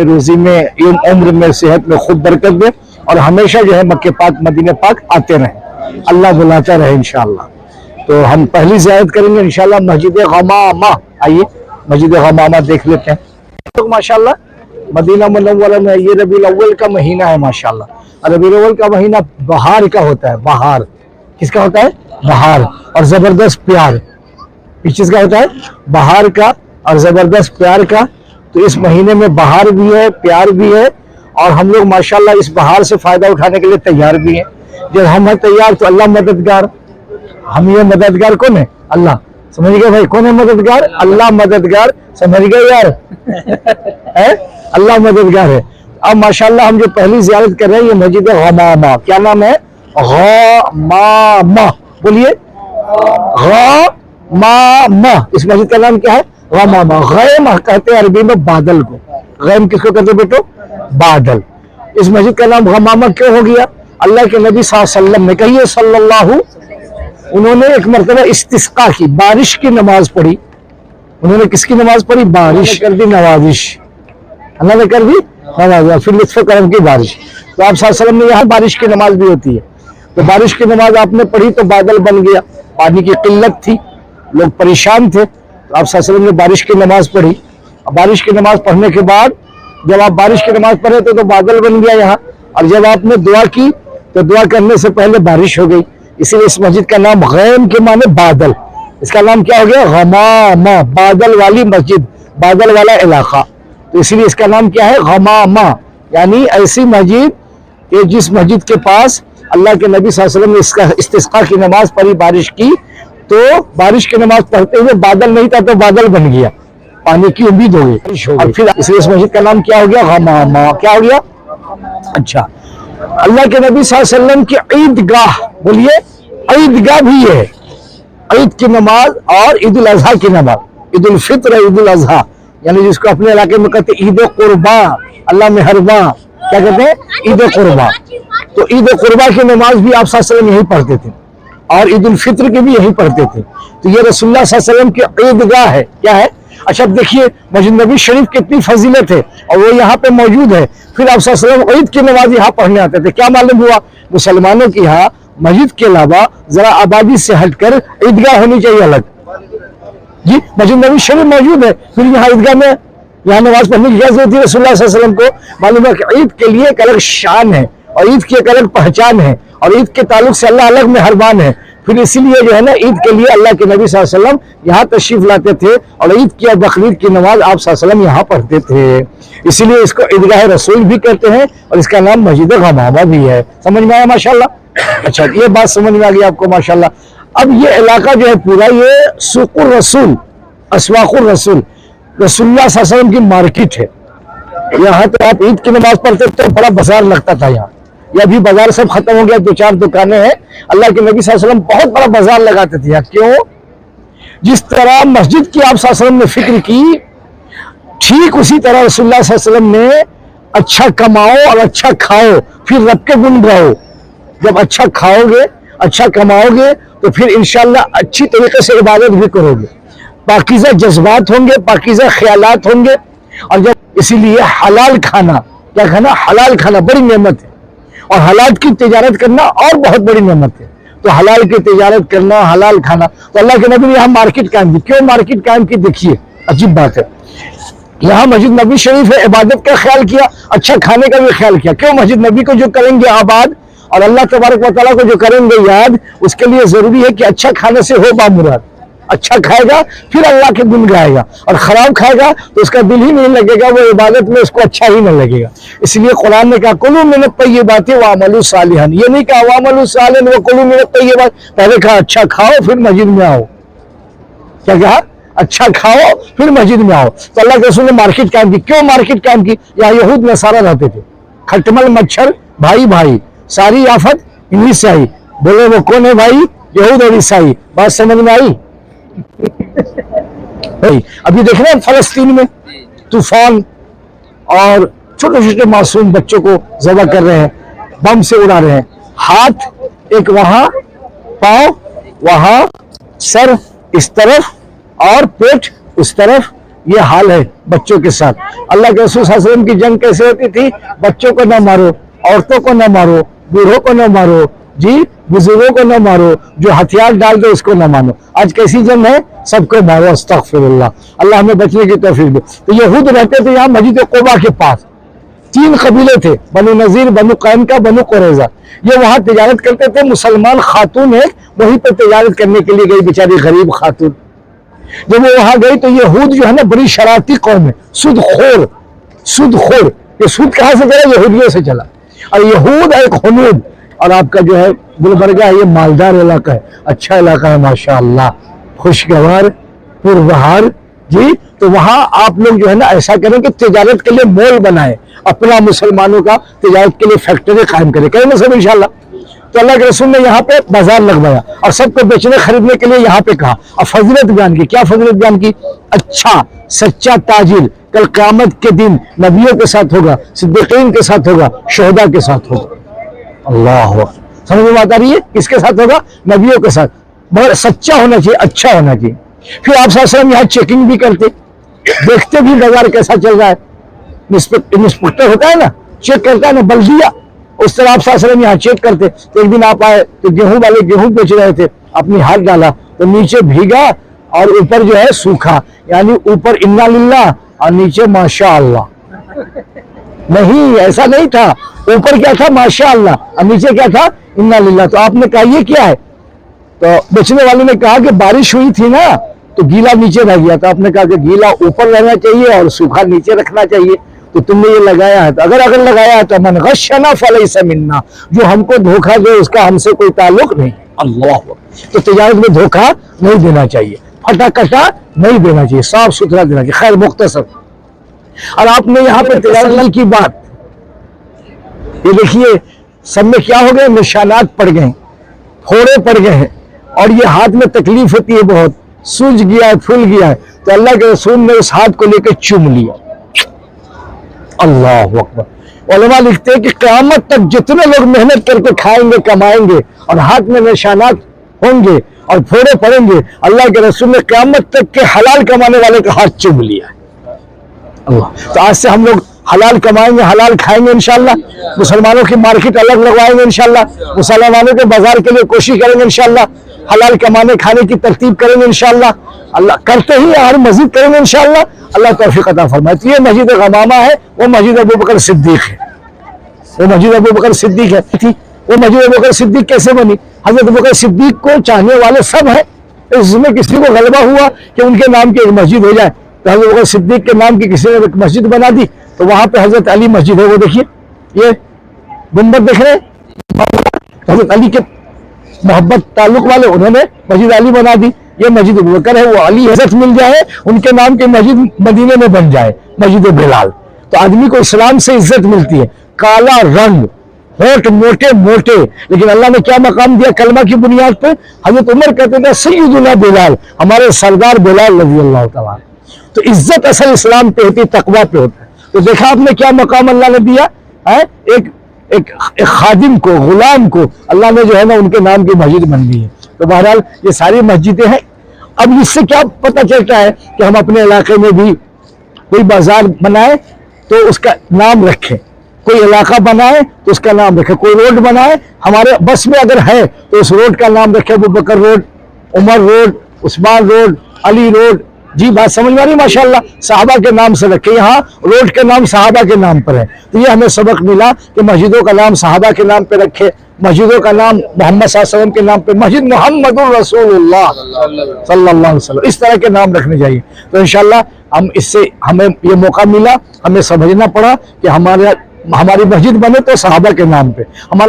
روزی میں عمر میں صحت میں خود برکت دے اور ہمیشہ جو ہے مکہ پاک مدینہ پاک آتے رہیں، اللہ بلاتا رہے انشاءاللہ۔ تو ہم پہلی زیارت کریں گے انشاءاللہ مسجد غمامہ۔ آئیے مسجد غمامہ دیکھ لیتے ہیں۔ ماشاءاللہ مدینہ منورہ میں یہ ربیع الاول کا مہینہ ہے ماشاءاللہ۔ ربیع الاول کا مہینہ بہار کا ہوتا ہے، بہار کس کا ہوتا ہے؟ بہار اور زبردست پیار، اس چیز کا ہوتا ہے بہار کا اور زبردست پیار کا۔ تو اس مہینے میں بہار بھی ہے، پیار بھی ہے، اور ہم لوگ ماشاءاللہ اس بہار سے فائدہ اٹھانے کے لیے تیار بھی ہیں۔ جب ہم ہیں تیار تو اللہ مددگار، ہم یہ مددگار کون ہے؟ اللہ۔ سمجھ گئے بھائی کون ہے مددگار؟ اللہ مددگار، سمجھ گئے یار؟ اللہ مددگار ہے۔ اب ماشاءاللہ ہم جو پہلی زیارت کر رہے ہیں یہ مسجد غمامہ، کیا نام ہے؟ غمامہ، بولیے غمامہ۔ اس مسجد کا نام کیا ہے؟ غمامہ۔ غیم کہتے ہیں عربی میں بادل کو، غیم کس کو کہتے ہیں بیٹو؟ بادل۔ اس مسجد کا نام غمامہ کیوں ہو گیا؟ اللہ کے نبی صلی اللہ علیہ وسلم نے، کہیے صلی اللہ، انہوں نے ایک مرتبہ استسقاء کی، بارش کی نماز پڑھی۔ انہوں نے کس کی نماز پڑھی؟ بارش کر دی، نوازش، اللہ نے کر دی نوازش، پھر لطف و کرم کی بارش۔ تو آپ صلی اللہ علیہ وسلم نے یہاں بارش کی نماز بھی ہوتی ہے، تو بارش کی نماز آپ نے پڑھی تو بادل بن گیا، پانی کی قلت تھی، لوگ پریشان تھے، تو آپ صلی اللہ علیہ وسلم نے بارش کی نماز پڑھی۔ بارش کی نماز پڑھنے کے بعد جب آپ بارش کی نماز پڑھے تھے تو بادل بن گیا یہاں، اور جب آپ نے دعا کی تو دعا کرنے سے پہلے بارش ہو گئی، اسی لیے اس مسجد کا نام غیم کے معنی بادل، اس کا نام کیا ہو گیا؟ غمامہ، بادل والی مسجد، بادل والا علاقہ، تو اسی لیے اس کا نام کیا ہے؟ غمامہ، یعنی ایسی مسجد کہ جس مسجد کے پاس اللہ کے نبی صلی اللہ علیہ وسلم نے اس کا استسقاء کی نماز پڑھی، بارش کی، تو بارش کی نماز پڑھتے ہوئے بادل نہیں تھا تو بادل بن گیا، پانی کی امید ہو گئی، اور پھر اس لیے اس مسجد کا نام کیا ہو گیا؟ غمامہ۔ کیا ہو گیا؟ اچھا، اللہ کے نبی صلی اللہ علیہ وسلم کی عیدگاہ، بولیے عیدگاہ بھی ہے، عید کی نماز اور عید الاضحیٰ کی نماز، عید الفطر، عید الاضحیٰ، یعنی جس کو اپنے علاقے میں کہتے ہیں عید قربا، اللہ مہرباں، کیا کہتے ہیں؟ عید قربا۔ تو عید قربا کی نماز بھی آپ صلی اللہ علیہ وسلم یہی پڑھتے تھے، اور عید الفطر کی بھی یہی پڑھتے تھے، تو یہ رسول اللہ صلی اللہ علیہ وسلم کی عیدگاہ ہے۔ کیا ہے؟ اچھا اب دیکھیے مسجد نبی شریف کتنی فضیلت ہے، اور وہ یہاں پہ موجود ہے، پھر آپ صلی اللہ علیہ وسلم عید کی نماز یہاں پڑھنے آتے تھے۔ کیا معلوم ہوا؟ مسلمانوں کی یہاں مسجد کے علاوہ ذرا آبادی سے ہٹ کر عیدگاہ ہونی چاہیے الگ، جی مسجد نبی شریف موجود ہے، پھر یہاں عیدگاہ میں یہاں نماز پڑھنے کی اجازت ہوتی ہے۔ رسول اللہ صلی اللہ علیہ وسلم کو معلوم ہے کہ عید کے لیے ایک الگ شان ہے، اور عید کی ایک الگ پہچان ہے، اور عید کے تعلق سے اللہ الگ مہربان ہے، پھر اسی لیے جو ہے نا عید کے لیے اللہ کے نبی صلی اللہ علیہ وسلم یہاں تشریف لاتے تھے، اور عید کی اور بقرعید کی نماز آپ صلی اللہ علیہ وسلم یہاں پڑھتے تھے، اسی لیے اس کو عیدگاہ رسول بھی کہتے ہیں، اور اس کا نام مسجد غمامہ بھی ہے۔ سمجھ میں آیا ماشاءاللہ؟ اچھا یہ بات سمجھ میں آ گئی آپ کو ماشاءاللہ۔ اب یہ علاقہ جو ہے پورا یہ سوق الرسول، اسواق الرسول، رسول اللہ صلی اللہ علیہ وسلم کی مارکیٹ ہے۔ یہاں تو آپ عید کی نماز پڑھتے تو بڑا بازار لگتا تھا یہاں، یہ ابھی بازار سب ختم ہو گیا، دو چار دکانیں ہیں۔ اللہ کے نبی صلی اللہ علیہ وسلم بہت بڑا بازار لگاتے تھے یہاں، کیوں؟ جس طرح مسجد کی آپ صلی اللہ علیہ وسلم نے فکر کی، ٹھیک اسی طرح رسول اللہ صلی اللہ علیہ وسلم نے اچھا کماؤ اور اچھا کھاؤ پھر رب کے گن گاؤ۔ جب اچھا کھاؤ گے، اچھا کماؤ گے تو پھر انشاءاللہ اچھی طریقے سے عبادت بھی کرو گے، پاکیزہ جذبات ہوں گے، پاکیزہ خیالات ہوں گے، اور جب اسی لیے حلال کھانا، کیا کھانا؟ حلال کھانا بڑی نعمت ہے، اور حلال کی تجارت کرنا اور بہت بڑی نعمت ہے۔ تو حلال کی تجارت کرنا، حلال کھانا، تو اللہ کے نبی نے یہاں مارکیٹ قائم کی۔ کیوں مارکیٹ قائم کی؟ دیکھیے عجیب بات ہے، یہاں مسجد نبی شریف ہے، عبادت کا خیال کیا، اچھا کھانے کا بھی خیال کیا۔ کیوں؟ مسجد نبی کو جو کریں گے آباد، اور اللہ تبارک و تعالیٰ کو جو کریں گے یاد، اس کے لیے ضروری ہے کہ اچھا کھانے سے ہو بامراد۔ اچھا کھائے گا پھر اللہ کے گن گائے گا، اور خراب کھائے گا تو اس کا دل ہی نہیں لگے گا، وہ عبادت میں اس کو اچھا ہی نہ لگے گا۔ اس لیے قرآن نے کہا کلوا من الطیبات واعملوا صالحا، یہ نہیں کہا واعملوا صالحا وکلوا من الطیبات، پہلے کہا اچھا کھاؤ پھر مسجد میں آؤ۔ کیا کہا؟ اچھا کھاؤ پھر مسجد میں آؤ۔ تو اللہ کے رسول نے مارکیٹ قائم کی۔ کیوں مارکیٹ قائم کی؟ یہاں یہود نصارہ رہتے تھے، کھٹمل مچھر بھائی بھائی، ساری آفت انہی سے آئی۔ بولے وہ کون ہے بھائی؟ یہود اور عیسائی۔ بات سمجھ میں آئی؟ ابھی دیکھ رہے ہیں فلسطین میں طوفان، اور چھوٹے چھوٹے معصوم بچوں کو ذبح کر رہے ہیں، بم سے اڑا رہے ہیں، ہاتھ ایک وہاں، پاؤں وہاں، سر اس طرف اور پیٹ اس طرف، یہ حال ہے بچوں کے ساتھ. اللہ کے رسول صلی اللہ علیہ وسلم کی جنگ کیسے ہوتی تھی؟ بچوں کو نہ مارو، عورتوں کو نہ مارو، بوڑھوں کو نہ مارو، جی بزرگوں کو نہ مارو، جو ہتھیار ڈال دو اس کو نہ مانو. آج کیسی جنگ ہے؟ سب کو مارو. استغفر اللہ، اللہ ہمیں بچنے کی توفیق دے. تو یہود رہتے تھے یہاں مسجد قباء کے پاس. 3 قبیلے تھے، بنو نذیر، بنو قینقاع، بنو قریظہ. یہ وہاں تجارت کرتے تھے. مسلمان خاتون ایک وہیں پہ تجارت کرنے کے لیے گئی، بیچاری غریب خاتون. جب وہ وہاں گئی تو یہود جو ہے نا بڑی شرارتی قوم ہے، سود خور. یہ سود کہاں سے چلا؟ یہودیوں سے چلا. اور یہود ایک حنود. اور آپ کا جو ہے گلبرگہ ہے، یہ مالدار علاقہ ہے، اچھا علاقہ ہے ماشاءاللہ، خوشگوار، پربہار. جی تو وہاں آپ لوگ جو ہے نا ایسا کریں کہ تجارت کے لیے مول بنائیں، اپنا مسلمانوں کا تجارت کے لیے فیکٹری قائم کریں. کریں گے سب انشاءاللہ. تو اللہ کے رسول نے یہاں پہ بازار لگوایا اور سب کو بیچنے خریدنے کے لیے یہاں پہ کہا. اور فضیلت بیان کی. کیا فضیلت بیان کی؟ اچھا سچا تاجر کل قیامت کے دن نبیوں کے ساتھ ہوگا، صدیقین کے ساتھ ہوگا، شہداء کے ساتھ ہوگا. اللہ سمجھ میں بات آ رہی ہے؟ کس کے ساتھ ہوگا؟ نبیوں کے ساتھ. بہت سچا ہونا چاہیے، اچھا ہونا چاہیے. پھر آپ صلی اللہ علیہ وسلم یہاں چیکنگ بھی کرتے، دیکھتے بھی بازار کیسا چل رہا ہے. انسپیکٹر ہوتا ہے نا، چیک کرتا ہے نا، بلدیہ، اس طرح آپ صلی اللہ علیہ وسلم یہاں چیک کرتے. تو ایک دن آپ آئے تو گیہوں والے گیہوں بیچ رہے تھے، اپنی ہاتھ ڈالا تو نیچے بھیگا اور اوپر جو ہے سوکھا. یعنی اوپر انا للہ اور نیچے ماشاء اللہ. نہیں ایسا نہیں تھا. اوپر کیا تھا؟ ماشاء اللہ. اور نیچے کیا تھا؟ انا للہ. تو آپ نے کہا یہ کیا ہے؟ تو بیچنے والے نے کہا کہ بارش ہوئی تھی نا تو گیلا نیچے رہ گیا. تو آپ نے کہا کہ گیلا اوپر رہنا چاہیے اور سوکھا نیچے رکھنا چاہیے. تو تم نے یہ لگایا ہے. تو اگر لگایا ہے تو من غشنا فلیس منا، جو ہم کو دھوکہ دے اس کا ہم سے کوئی تعلق نہیں. اللہ. تو تجارت میں دھوکہ نہیں دینا چاہیے، پھٹا کٹا نہیں دینا چاہیے، صاف ستھرا دینا چاہیے. خیر مختصر. اور آپ نے یہاں پہ تجارت کی بات، یہ دیکھیے سب میں کیا ہو گئے؟ نشانات پڑ گئے، پھوڑے پڑ گئے ہیں، اور یہ ہاتھ میں تکلیف ہوتی ہے بہت، سوج گیا ہے، پھول گیا ہے. تو اللہ کے رسول نے اس ہاتھ کو لے کے چوم لیا. اللہ اکبر. علماء لکھتے ہیں کہ قیامت تک جتنے لوگ محنت کر کے کھائیں گے، کمائیں گے، اور ہاتھ میں نشانات ہوں گے اور پھوڑے پڑیں گے، اللہ کے رسول نے قیامت تک کے حلال کمانے والے کا ہاتھ چوم لیا. اللہ. تو آج سے ہم لوگ حلال کمائیں گے، حلال کھائیں گے انشاءاللہ. مسلمانوں کی مارکیٹ الگ لگوائیں گے انشاءاللہ. مسلمانوں کے بازار کے لیے کوشش کریں گے انشاءاللہ. حلال کمانے کھانے کی ترتیب کریں گے انشاءاللہ. اللہ کرتے ہی اور مزید کریں گے انشاءاللہ. اللہ توفیق عطا فرمائے. تو یہ مسجد غمامہ ہے، وہ مسجد ابوبکر صدیق ہے. وہ مسجد ابوبکر صدیق ہے تھی. وہ مسجد ابوبکر صدیق کیسے بنی؟ حضرت ابوبکر صدیق کو چاہنے والے سب ہیں. اس میں کسی کو غلبہ ہوا کہ ان کے نام کی ایک مسجد ہو جائے تو حضرت ابوبکر صدیق کے نام کی کسی نے ایک مسجد بنا دی. تو وہاں پہ حضرت علی مسجد ہے. وہ دیکھیے یہ گنبد دیکھ رہے ہیں، حضرت علی کے محبت تعلق والے انہوں نے مسجد علی بنا دی. یہ مسجد ابوبکر ہے. وہ علی عزت مل جائے، ان کے نام کی مسجد مدینے میں بن جائے، مسجد بلال. تو آدمی کو اسلام سے عزت ملتی ہے. کالا رنگ، ہونٹ موٹے موٹے، لیکن اللہ نے کیا مقام دیا کلمہ کی بنیاد پہ؟ حضرت عمر کہتے تھے سیدنا بلال، ہمارے سردار بلال رضی اللہ تعالیٰ. تو عزت اصل اسلام پہ ہوتی ہے، تقویٰ پہ ہوتا ہے. تو دیکھا آپ نے کیا مقام اللہ نے دیا ہے؟ ایک خادم کو، غلام کو اللہ نے جو ہے نا ان کے نام کی مسجد بن دی ہے. تو بہرحال یہ ساری مسجدیں ہیں. اب اس سے کیا پتہ چلتا ہے کہ ہم اپنے علاقے میں بھی کوئی بازار بنائے تو اس کا نام رکھیں، کوئی علاقہ بنائے تو اس کا نام رکھیں، کوئی روڈ بنائے ہمارے بس میں اگر ہے تو اس روڈ کا نام رکھیں ابوبکر روڈ، عمر روڈ، عثمان روڈ، علی روڈ. جی بات سمجھ میں آ رہی؟ ماشاءاللہ. صحابہ کے نام سے رکھے. یہاں روڈ کے نام صحابہ کے نام پر ہے. تو یہ ہمیں سبق ملا کہ مسجدوں کا نام صحابہ کے نام پہ رکھے، مسجدوں کا نام محمد صلی اللہ علیہ وسلم کے نام پہ، مسجد محمد الرسول اللہ صلی اللہ علیہ وسلم، اس طرح کے نام رکھنے چاہیے. تو انشاءاللہ ہم اس سے ہمیں یہ موقع ملا، ہمیں سمجھنا پڑا کہ ہماری مسجد بنے تو صحابہ کے نام پہ. ہمارا